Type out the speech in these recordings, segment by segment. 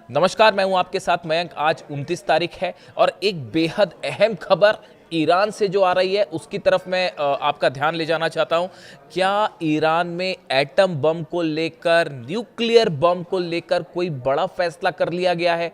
नमस्कार, मैं हूं आपके साथ मयंक। आज 29 तारीख है और एक बेहद अहम खबर ईरान से जो आ रही है उसकी तरफ मैं आपका ध्यान ले जाना चाहता हूं। क्या ईरान में एटम बम को लेकर, न्यूक्लियर बम को लेकर कोई बड़ा फैसला कर लिया गया है?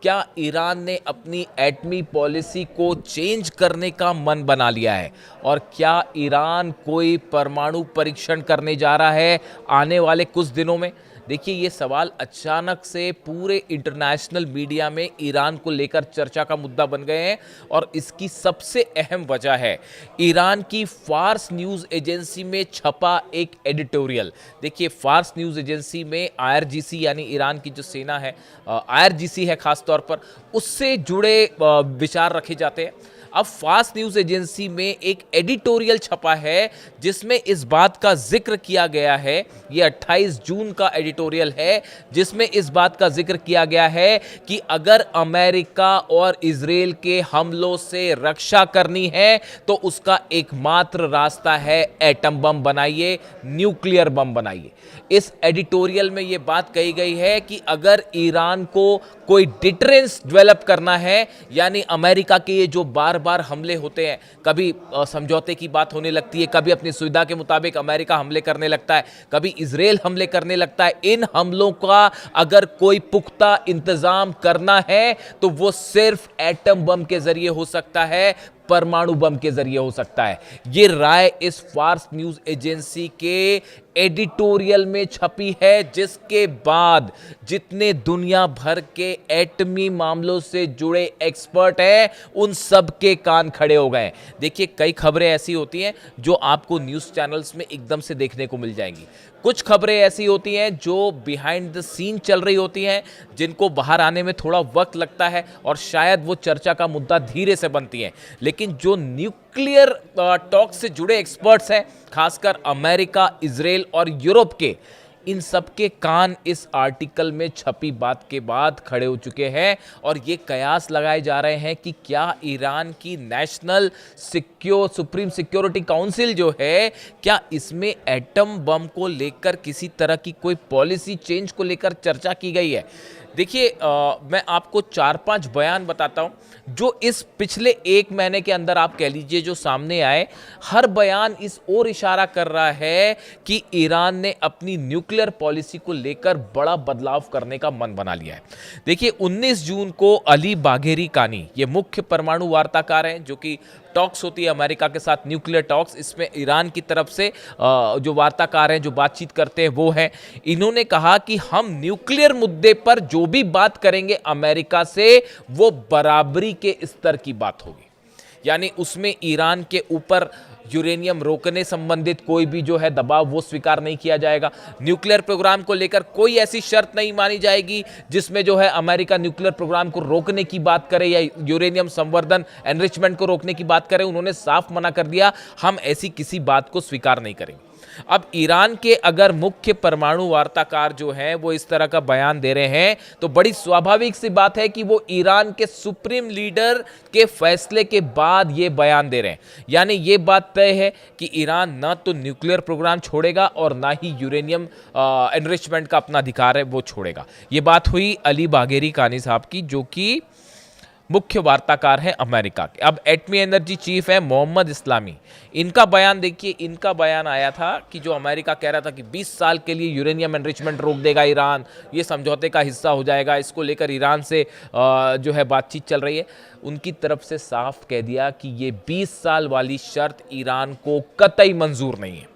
क्या ईरान ने अपनी एटमी पॉलिसी को चेंज करने का मन बना लिया है? और क्या ईरान कोई परमाणु परीक्षण करने जा रहा है आने वाले कुछ दिनों में? देखिए, ये सवाल अचानक से पूरे इंटरनेशनल मीडिया में ईरान को लेकर चर्चा का मुद्दा बन गए हैं और इसकी सबसे अहम वजह है ईरान की फार्स न्यूज़ एजेंसी में छपा एक एडिटोरियल। देखिए, फार्स न्यूज़ एजेंसी में आईआरजीसी यानी ईरान की जो सेना है, आईआरजीसी है खास तौर पर, उससे जुड़े विचार रखे जाते हैं। अब फास्ट न्यूज़ एजेंसी में एक एडिटोरियल छपा है जिसमें इस बात का जिक्र किया गया है, ये 28 जून का एडिटोरियल है, जिसमें इस बात का जिक्र किया गया है कि अगर अमेरिका और इजराइल के हमलों से रक्षा करनी है तो उसका एकमात्र रास्ता है एटम बम बनाइए, न्यूक्लियर बम बनाइए। इस एडिटोरियल में यह बात कही गई है कि अगर ईरान को कोई डिटरेंस डेवलप करना है, यानी अमेरिका के ये जो बार बार हमले होते हैं, कभी समझौते की बात होने लगती है, कभी अपनी सुविधा के मुताबिक अमेरिका हमले करने लगता है, कभी इजराइल हमले करने लगता है। इन हमलों का अगर कोई पुख्ता इंतजाम करना है तो वो सिर्फ एटम बम के जरिए हो सकता है, परमाणु बम के जरिए हो सकता है। ये राय इस फार्स न्यूज़ एजेंसी के एडिटोरियल में छपी है, जिसके बाद जितने दुनिया भर के एटमी मामलों से जुड़े एक्सपर्ट हैं उन सब के कान खड़े हो गए। देखिए, कई खबरें ऐसी होती हैं जो आपको न्यूज़ चैनल्स में एकदम से देखने को मिल जाएंगी। कुछ खबरें ऐसी होती हैं जो बिहाइंड द सीन चल रही होती हैं, जिनको बाहर आने में थोड़ा वक्त लगता है और शायद वो चर्चा का मुद्दा धीरे से बनती हैं। लेकिन जो न्यूक्लियर टॉक से जुड़े एक्सपर्ट्स हैं, खासकर अमेरिका, इजराइल और यूरोप के, इन सब के कान इस आर्टिकल में छपी बात के बाद खड़े हो चुके हैं और ये कयास लगाए जा रहे हैं कि क्या ईरान की नेशनल सुप्रीम सिक्योरिटी काउंसिल जो है, क्या इसमें एटम बम को लेकर किसी तरह की कोई पॉलिसी चेंज को लेकर चर्चा की गई है? देखिए, मैं आपको 4-5 बयान बताता हूं जो इस पिछले 1 महीने के अंदर आप कह लीजिए जो सामने आए। हर बयान इस ओर इशारा कर रहा है कि ईरान ने अपनी न्यूक्लियर पॉलिसी को लेकर बड़ा बदलाव करने का मन बना लिया है। देखिए, 19 जून को अली बाघेरी कानी, ये मुख्य परमाणु वार्ताकार हैं, जो कि टॉक्स होती है अमेरिका के साथ, न्यूक्लियर टॉक्स, इसमें ईरान की तरफ से जो वार्ताकार हैं, जो बातचीत करते हैं, वो हैं। इन्होंने कहा कि हम न्यूक्लियर मुद्दे पर जो भी बात करेंगे अमेरिका से, वो बराबरी के स्तर की बात होगी। यानी उसमें ईरान के ऊपर यूरेनियम रोकने संबंधित कोई भी जो है दबाव, वो स्वीकार नहीं किया जाएगा। न्यूक्लियर प्रोग्राम को लेकर कोई ऐसी शर्त नहीं मानी जाएगी जिसमें जो है अमेरिका न्यूक्लियर प्रोग्राम को रोकने की बात करे या यूरेनियम संवर्धन, एनरिचमेंट को रोकने की बात करे। उन्होंने साफ मना कर दिया, हम ऐसी किसी बात को स्वीकार नहीं करेंगे। अब ईरान के अगर मुख्य परमाणु वार्ताकार जो हैं वो इस तरह का बयान दे रहे हैं तो बड़ी स्वाभाविक सी बात है कि वो ईरान के सुप्रीम लीडर के फैसले के बाद ये बयान दे रहे हैं। यानी ये बात तय है कि ईरान ना तो न्यूक्लियर प्रोग्राम छोड़ेगा और ना ही यूरेनियम एनरिचमेंट का अपना अधिकार है वो छोड़ेगा। ये बात हुई अली बाघेरी कानी साहब की, जो कि मुख्य वार्ताकार हैं अमेरिका के। अब एटमी एनर्जी चीफ है मोहम्मद इस्लामी, इनका बयान देखिए। इनका बयान आया था कि जो अमेरिका कह रहा था कि 20 साल के लिए यूरेनियम एनरिचमेंट रोक देगा ईरान, ये समझौते का हिस्सा हो जाएगा, इसको लेकर ईरान से जो है बातचीत चल रही है। उनकी तरफ से साफ कह दिया कि ये 20 साल वाली शर्त ईरान को कतई मंजूर नहीं है।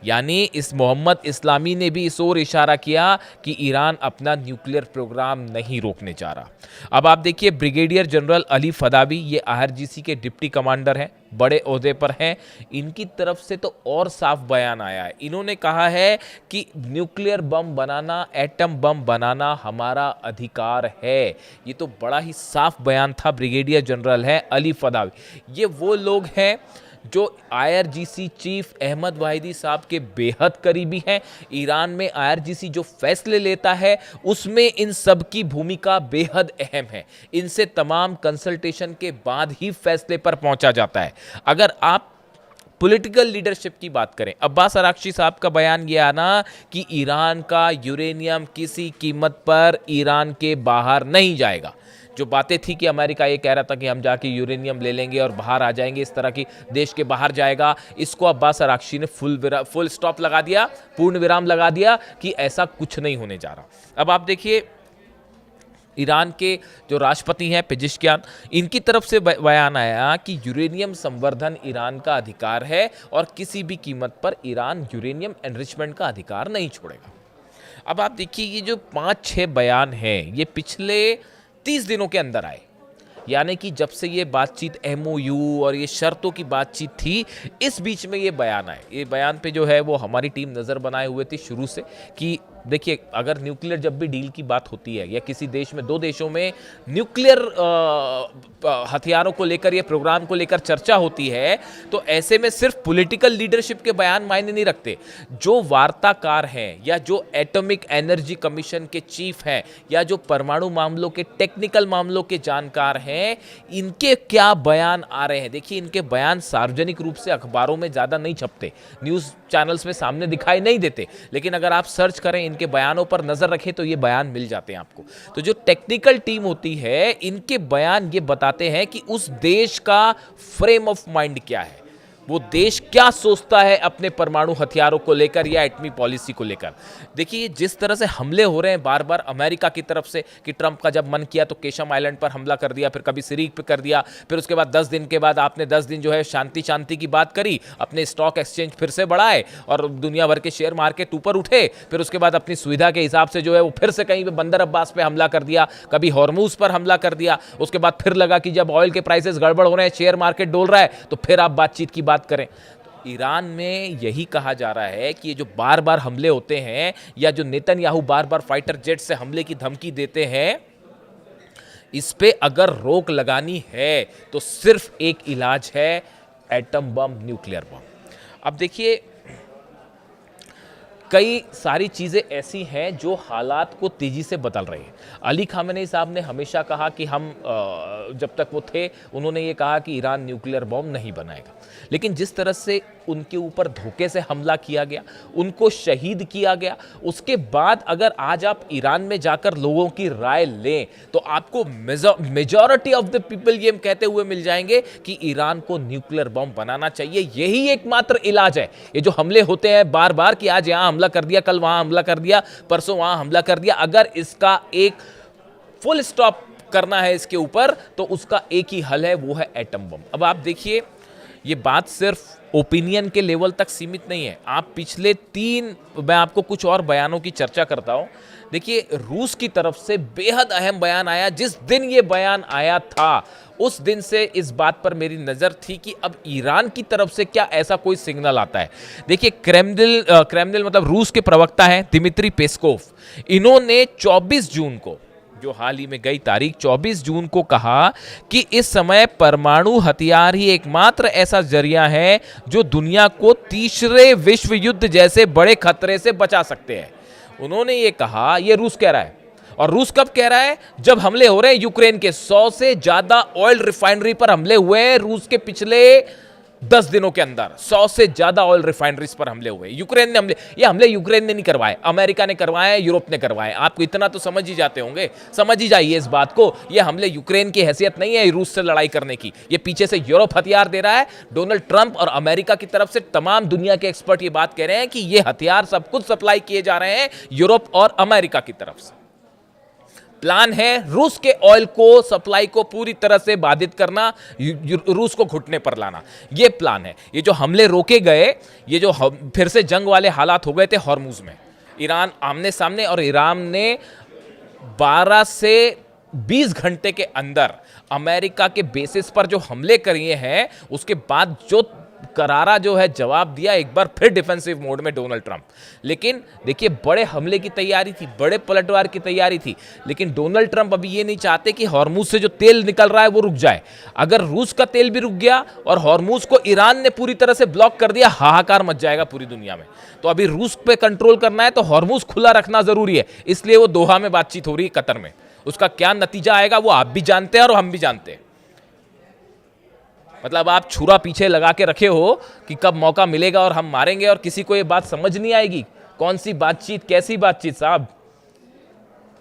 यानी इस मोहम्मद इस्लामी ने भी इस ओर इशारा किया कि ईरान अपना न्यूक्लियर प्रोग्राम नहीं रोकने जा रहा। अब आप देखिए, ब्रिगेडियर जनरल अली फदावी, ये आईआरजीसी के डिप्टी कमांडर हैं, बड़े ओहदे पर हैं। इनकी तरफ से तो और साफ बयान आया है। इन्होंने कहा है कि न्यूक्लियर बम बनाना, एटम बम बनाना हमारा अधिकार है। ये तो बड़ा ही साफ बयान था। ब्रिगेडियर जनरल है अली फदावी, ये वो लोग हैं जो आईआरजीसी चीफ अहमद वाहिदी साहब के बेहद करीबी हैं। ईरान में आईआरजीसी जो फैसले लेता है उसमें इन सब की भूमिका बेहद अहम है। इनसे तमाम कंसल्टेशन के बाद ही फैसले पर पहुंचा जाता है। अगर आप पॉलिटिकल लीडरशिप की बात करें, अब्बास अराक्ची साहब का बयान ये आना कि ईरान का यूरेनियम किसी कीमत पर ईरान के बाहर नहीं जाएगा। जो बातें थी कि अमेरिका ये कह रहा था कि हम जाके यूरेनियम ले लेंगे और बाहर आ जाएंगे, इस तरह की देश के बाहर जाएगा, इसको अब्बास अराक्ची ने फुल स्टॉप लगा दिया, पूर्ण विराम लगा दिया कि ऐसा कुछ नहीं होने जा रहा। अब आप देखिए ईरान के जो राष्ट्रपति हैं पेजिशकियान, इनकी तरफ से बयान आया कि यूरेनियम संवर्धन ईरान का अधिकार है और किसी भी कीमत पर ईरान यूरेनियम एनरिचमेंट का अधिकार नहीं छोड़ेगा। अब आप देखिए ये जो 5-6 बयान हैं ये पिछले 30 दिनों के अंदर आए, यानी कि जब से ये बातचीत MOU और ये शर्तों की बातचीत थी, इस बीच में ये बयान आए। ये बयान पे जो है वो हमारी टीम नज़र बनाए हुए थी शुरू से कि देखिए अगर न्यूक्लियर जब भी डील की बात होती है या किसी देश में, दो देशों में न्यूक्लियर हथियारों को लेकर या प्रोग्राम को लेकर चर्चा होती है, तो ऐसे में सिर्फ पॉलिटिकल लीडरशिप के बयान मायने नहीं रखते। जो वार्ताकार हैं या जो एटॉमिक एनर्जी कमीशन के चीफ हैं या जो परमाणु मामलों के टेक्निकल मामलों के जानकार हैं, इनके क्या बयान आ रहे हैं। देखिए इनके बयान सार्वजनिक रूप से अखबारों में ज़्यादा नहीं छपते, न्यूज़ चैनल्स में सामने दिखाई नहीं देते, लेकिन अगर आप सर्च करें, इनके बयानों पर नजर रखें तो ये बयान मिल जाते हैं आपको। तो जो टेक्निकल टीम होती है, इनके बयान ये बताते हैं कि उस देश का फ्रेम ऑफ माइंड क्या है, वो देश क्या सोचता है अपने परमाणु हथियारों को लेकर या एटमी पॉलिसी को लेकर। देखिए जिस तरह से हमले हो रहे हैं बार बार अमेरिका की तरफ से कि ट्रंप का जब मन किया तो केशम आइलैंड पर हमला कर दिया, फिर कभी सिरीक पे कर दिया, फिर उसके बाद 10 दिन के बाद आपने 10 दिन जो है शांति की बात करी, अपने स्टॉक एक्सचेंज फिर से बढ़ाए और दुनिया भर के शेयर मार्केट ऊपर उठे, फिर उसके बाद अपनी सुविधा के हिसाब से जो है वो फिर से कहीं पे बंदर अब्बास पे हमला कर दिया, कभी हॉर्मूज पर हमला कर दिया, उसके बाद फिर लगा कि जब ऑयल के प्राइसेस गड़बड़ हो रहे हैं, शेयर मार्केट डोल रहा है, तो फिर आप बातचीत की बात करें। तो ईरान में यही कहा जा रहा है कि ये जो बार बार हमले होते हैं या जो नेतन्याहू बार बार फाइटर जेट से हमले की धमकी देते हैं, इस पे अगर रोक लगानी है तो सिर्फ एक इलाज है, एटम बम, न्यूक्लियर बम। अब देखिए कई सारी चीज़ें ऐसी हैं जो हालात को तेज़ी से बदल रही हैं। अली खामेनी साहब ने हमेशा कहा कि हम जब तक वो थे उन्होंने ये कहा कि ईरान न्यूक्लियर बॉम्ब नहीं बनाएगा, लेकिन जिस तरह से उनके ऊपर धोखे से हमला किया गया, उनको शहीद किया गया, उसके बाद अगर आज आप ईरान में जाकर लोगों की राय लें तो आपको मेजॉरिटी ऑफ द पीपल ये कहते हुए मिल जाएंगे कि ईरान को न्यूक्लियर बॉम्ब बनाना चाहिए। यही एकमात्र इलाज है। ये जो हमले होते हैं बार बार कि आज यहां हमला कर दिया, कल वहां हमला कर दिया, परसों वहां हमला कर दिया, अगर इसका एक फुल स्टॉप करना है इसके ऊपर तो उसका एक ही हल है, वो है एटम बम। अब आप देखिए ये बात सिर्फ ओपिनियन के लेवल तक सीमित नहीं है। आप पिछले 3 मैं आपको कुछ और बयानों की चर्चा करता हूं। देखिए रूस की तरफ से बेहद अहम बयान आया। जिस दिन ये बयान आया था उस दिन से इस बात पर मेरी नज़र थी कि अब ईरान की तरफ से क्या ऐसा कोई सिग्नल आता है। देखिए क्रेमलिन मतलब रूस के प्रवक्ता हैं दिमित्री पेस्कोव, इन्होंने 24 जून को, जो हाल ही में गई तारीख 24 जून को कहा कि इस समय परमाणु हथियार ही एकमात्र ऐसा जरिया है जो दुनिया को तीसरे विश्व युद्ध जैसे बड़े खतरे से बचा सकते हैं। उन्होंने ये कहा, ये रूस कह रहा है, और रूस कब कह रहा है? जब हमले हो रहे हैं यूक्रेन के। 100 से ज्यादा ऑयल रिफाइनरी पर हमले हुए हैं रूस के पिछले 10 दिनों के अंदर। 100 से ज्यादा ऑयल रिफाइनरीज पर हमले हुए। यूक्रेन ने हमले यूक्रेन ने नहीं करवाए, अमेरिका ने करवाए, यूरोप ने करवाए। आपको इतना तो समझ ही जाते होंगे, समझ ही जाइए इस बात को। ये हमले यूक्रेन की हैसियत नहीं है रूस से लड़ाई करने की, ये पीछे से यूरोप हथियार दे रहा है। डोनाल्ड ट्रंप और अमेरिका की तरफ से तमाम दुनिया के एक्सपर्ट ये बात कह रहे हैं कि ये हथियार सब कुछ सप्लाई किए जा रहे हैं यूरोप और अमेरिका की तरफ से। प्लान है रूस के ऑयल को सप्लाई को पूरी तरह से बाधित करना, रूस को घुटने पर लाना, यह प्लान है। ये जो हमले रोके गए, ये जो फिर से जंग वाले हालात हो गए थे हॉर्मुज में, ईरान आमने सामने, और ईरान ने 12 से 20 घंटे के अंदर अमेरिका के बेसिस पर जो हमले किए हैं, उसके बाद जो करारा जो है जवाब दिया एक बार फिर डिफेंसिव मोड में डोनाल्ड ट्रंप। लेकिन देखिए बड़े हमले की तैयारी थी, बड़े पलटवार की तैयारी थी, लेकिन डोनाल्ड ट्रंप अभी ये नहीं चाहते कि हॉर्मुज से जो तेल निकल रहा है वो रुक जाए। अगर रूस का तेल भी रुक गया और हॉर्मुज को ईरान ने पूरी तरह से ब्लॉक कर दिया, हाहाकार मच जाएगा पूरी दुनिया में। तो अभी रूस पे कंट्रोल करना है तो हॉर्मुज खुला रखना जरूरी है, इसलिए वो दोहा में बातचीत हो रही है कतर में। उसका क्या नतीजा आएगा वो आप भी जानते हैं और हम भी जानते हैं। मतलब आप छुरा पीछे लगा के रखे हो कि कब मौका मिलेगा और हम मारेंगे, और किसी को ये बात समझ नहीं आएगी। कौन सी बातचीत, कैसी बातचीत साहब।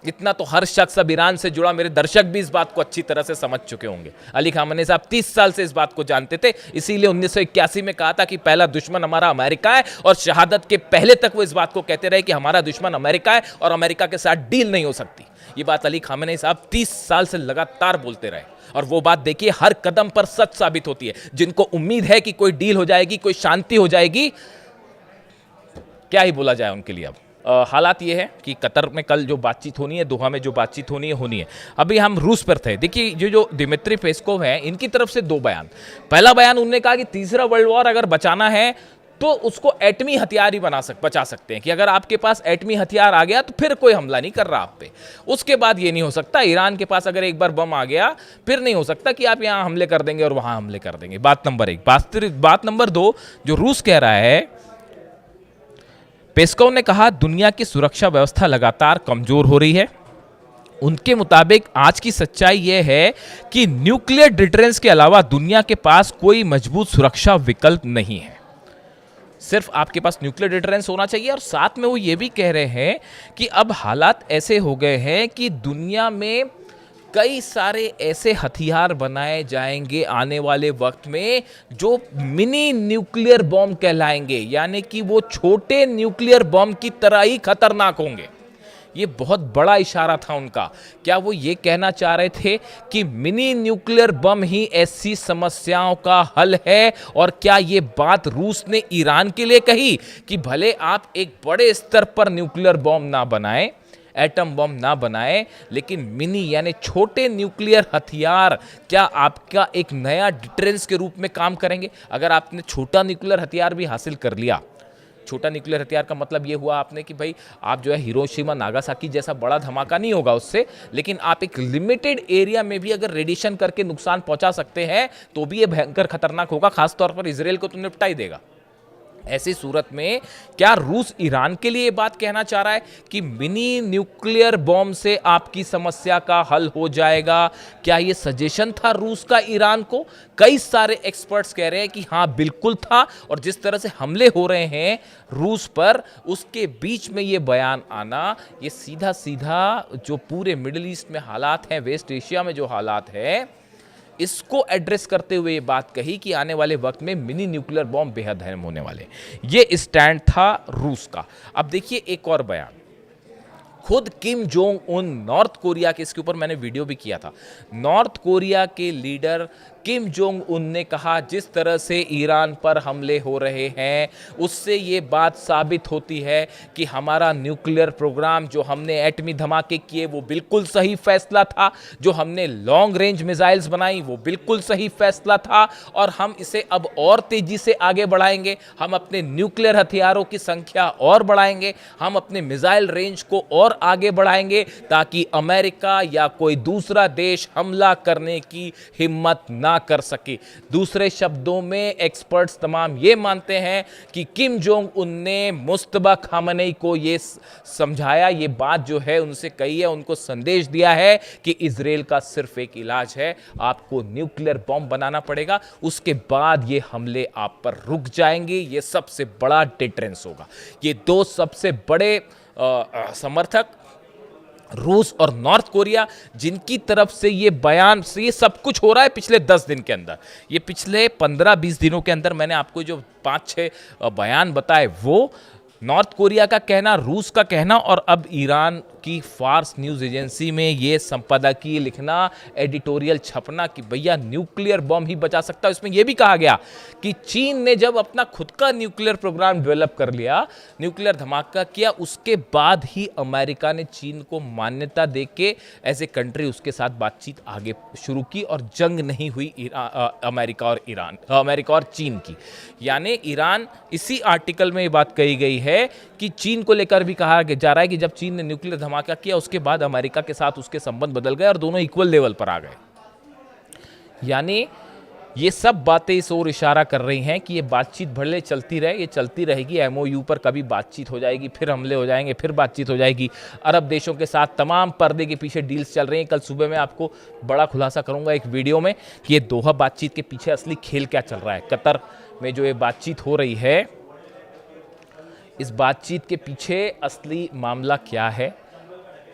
इतना तो हर शख्स अब ईरान से जुड़ा, मेरे दर्शक भी इस बात को अच्छी तरह से समझ चुके होंगे। अली खामनेई साहब 30 साल से इस बात को जानते थे, इसीलिए 1981 में कहा था कि पहला दुश्मन हमारा अमेरिका है, और शहादत के पहले तक वो इस बात को कहते रहे कि हमारा दुश्मन अमेरिका है और अमेरिका के साथ डील नहीं हो सकती। ये बात अली खामनेई साहब 30 साल से लगातार बोलते रहे, और वो बात देखिए हर कदम पर सच साबित होती है। जिनको उम्मीद है कि कोई डील हो जाएगी, कोई शांति हो जाएगी, क्या ही बोला जाए उनके लिए। अब हालात ये है कि कतर में कल जो बातचीत होनी है, दोहा में जो बातचीत होनी है। अभी हम रूस पर थे। देखिए जो दिमित्री पेस्कोव है, इनकी तरफ से दो बयान। पहला बयान उन्होंने कहा कि तीसरा वर्ल्ड वॉर अगर बचाना है तो उसको एटमी हथियार ही बचा सकते हैं, कि अगर आपके पास एटमी हथियार आ गया तो फिर कोई हमला नहीं कर रहा आप पे। उसके बाद ये नहीं हो सकता, ईरान के पास अगर एक बार बम आ गया फिर नहीं हो सकता कि आप यहाँ हमले कर देंगे और वहाँ हमले कर देंगे। बात नंबर एक। बात नंबर दो, जो रूस कह रहा है, पेस्कोव ने कहा दुनिया की सुरक्षा व्यवस्था लगातार कमजोर हो रही है। उनके मुताबिक आज की सच्चाई यह है कि न्यूक्लियर डिटरेंस के अलावा दुनिया के पास कोई मजबूत सुरक्षा विकल्प नहीं है। सिर्फ आपके पास न्यूक्लियर डिटरेंस होना चाहिए, और साथ में वो ये भी कह रहे हैं कि अब हालात ऐसे हो गए हैं कि दुनिया में कई सारे ऐसे हथियार बनाए जाएंगे आने वाले वक्त में जो मिनी न्यूक्लियर बॉम्ब कहलाएंगे, यानी कि वो छोटे न्यूक्लियर बॉम्ब की तरह ही खतरनाक होंगे। ये बहुत बड़ा इशारा था उनका। क्या वो ये कहना चाह रहे थे कि मिनी न्यूक्लियर बम ही ऐसी समस्याओं का हल है? और क्या ये बात रूस ने ईरान के लिए कही कि भले आप एक बड़े स्तर पर न्यूक्लियर बम ना बनाएं, एटम बम ना बनाए, लेकिन मिनी यानी छोटे न्यूक्लियर हथियार क्या आपका एक नया डिटरेंस के रूप में काम करेंगे? अगर आपने छोटा न्यूक्लियर हथियार भी हासिल कर लिया, छोटा न्यूक्लियर हथियार का मतलब ये हुआ आपने कि भाई आप जो है हिरोशिमा नागासाकी जैसा बड़ा धमाका नहीं होगा उससे, लेकिन आप एक लिमिटेड एरिया में भी अगर रेडिएशन करके नुकसान पहुंचा सकते हैं तो भी ये भयंकर खतरनाक होगा, खासतौर पर इजराइल को तो निपटा ही देगा। ऐसी सूरत में क्या रूस ईरान के लिए बात कहना चाह रहा है कि मिनी न्यूक्लियर बॉम्ब से आपकी समस्या का हल हो जाएगा? क्या यह सजेशन था रूस का ईरान को? कई सारे एक्सपर्ट्स कह रहे हैं कि हाँ बिल्कुल था, और जिस तरह से हमले हो रहे हैं रूस पर, उसके बीच में ये बयान आना, ये सीधा सीधा जो पूरे मिडिल ईस्ट में हालात हैं, वेस्ट एशिया में जो हालात है, इसको एड्रेस करते हुए ये बात कही कि आने वाले वक्त में मिनी न्यूक्लियर बॉम्ब बेहद अहम होने वाले। ये स्टैंड था रूस का। अब देखिए एक और बयान, खुद Kim Jong Un, north Korea के, इसके ऊपर मैंने वीडियो भी किया था, नॉर्थ कोरिया के लीडर किम जोंग उन ने कहा जिस तरह से ईरान पर हमले हो रहे हैं उससे ये बात साबित होती है कि हमारा न्यूक्लियर प्रोग्राम, जो हमने एटमी धमाके किए वो बिल्कुल सही फैसला था, जो हमने लॉन्ग रेंज मिसाइल्स बनाई वो बिल्कुल सही फैसला था, और हम इसे अब और तेजी से आगे बढ़ाएंगे। हम अपने न्यूक्लियर हथियारों की संख्या और बढ़ाएंगे, हम अपने मिसाइल रेंज को और आगे बढ़ाएंगे ताकि अमेरिका या कोई दूसरा देश हमला करने की हिम्मत ना कर सके। दूसरे शब्दों में एक्सपर्ट्स तमाम ये मानते हैं कि किम जोंग उन ने मुस्तबा खामनेई को ये समझाया, ये बात जो है उनसे कही है, उनको संदेश दिया है कि इजराइल का सिर्फ एक इलाज है, आपको न्यूक्लियर बॉम्ब बनाना पड़ेगा, उसके बाद ये हमले आप पर रुक जाएंगे। ये सबसे बड़ा डिटरेंस होगा। ये दो सबसे बड़े समर्थक रूस और नॉर्थ कोरिया, जिनकी तरफ से ये बयान से ये सब कुछ हो रहा है पिछले 10 दिन के अंदर, ये पिछले 15-20 दिनों के अंदर मैंने आपको जो 5-6 बयान बताए, वो नॉर्थ कोरिया का कहना, रूस का कहना, और अब ईरान की फार्स न्यूज़ एजेंसी में ये संपादकीय लिखना, एडिटोरियल छपना कि भैया न्यूक्लियर बम ही बचा सकता है। इसमें यह भी कहा गया कि चीन ने जब अपना खुद का न्यूक्लियर प्रोग्राम डेवलप कर लिया, न्यूक्लियर धमाका किया, उसके बाद ही अमेरिका ने चीन को मान्यता देके एज ए कंट्री उसके साथ बातचीत आगे शुरू की, और जंग नहीं हुई अमेरिका और चीन की। यानी ईरान, इसी आर्टिकल में ये बात कही गई है कि चीन को लेकर भी कहा जा रहा है कि जब चीन ने न्यूक्लियर धमाका किया उसके बाद अमेरिका के साथ उसके संबंध बदल गए और दोनों इक्वल लेवल पर आ गए। यानी ये सब बातें इस ओर इशारा कर रही हैं कि ये बातचीत भले चलती रहे, ये चलती रहेगी। एमओयू पर कभी बातचीत हो जाएगी, फिर हमले हो जाएंगे, फिर बातचीत हो जाएगी। अरब देशों के साथ तमाम पर्दे के पीछे डील्स चल रही हैं। कल सुबह मैं आपको बड़ा खुलासा करूंगा एक वीडियो में कि ये दोहा बातचीत के पीछे असली खेल क्या चल रहा है। कतर में जो ये बातचीत हो रही है, इस बातचीत के पीछे असली मामला क्या है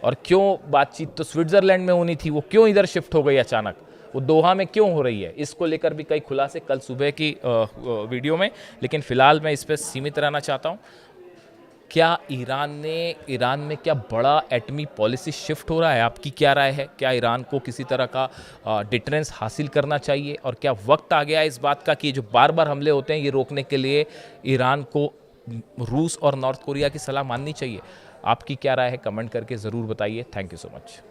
और क्यों बातचीत तो स्विट्जरलैंड में होनी थी, वो क्यों इधर शिफ्ट हो गई अचानक, वो दोहा में क्यों हो रही है, इसको लेकर भी कई खुलासे कल सुबह की वीडियो में। लेकिन फिलहाल मैं इस पर सीमित रहना चाहता हूँ। क्या ईरान में क्या बड़ा एटमी पॉलिसी शिफ्ट हो रहा है? आपकी क्या राय है? क्या ईरान को किसी तरह का डिटरेंस हासिल करना चाहिए और क्या वक्त आ गया है इस बात का कि जो बार बार हमले होते हैं ये रोकने के लिए ईरान को रूस और नॉर्थ कोरिया की सलाह माननी चाहिए? आपकी क्या राय है? कमेंट करके ज़रूर बताइए। Thank you so much.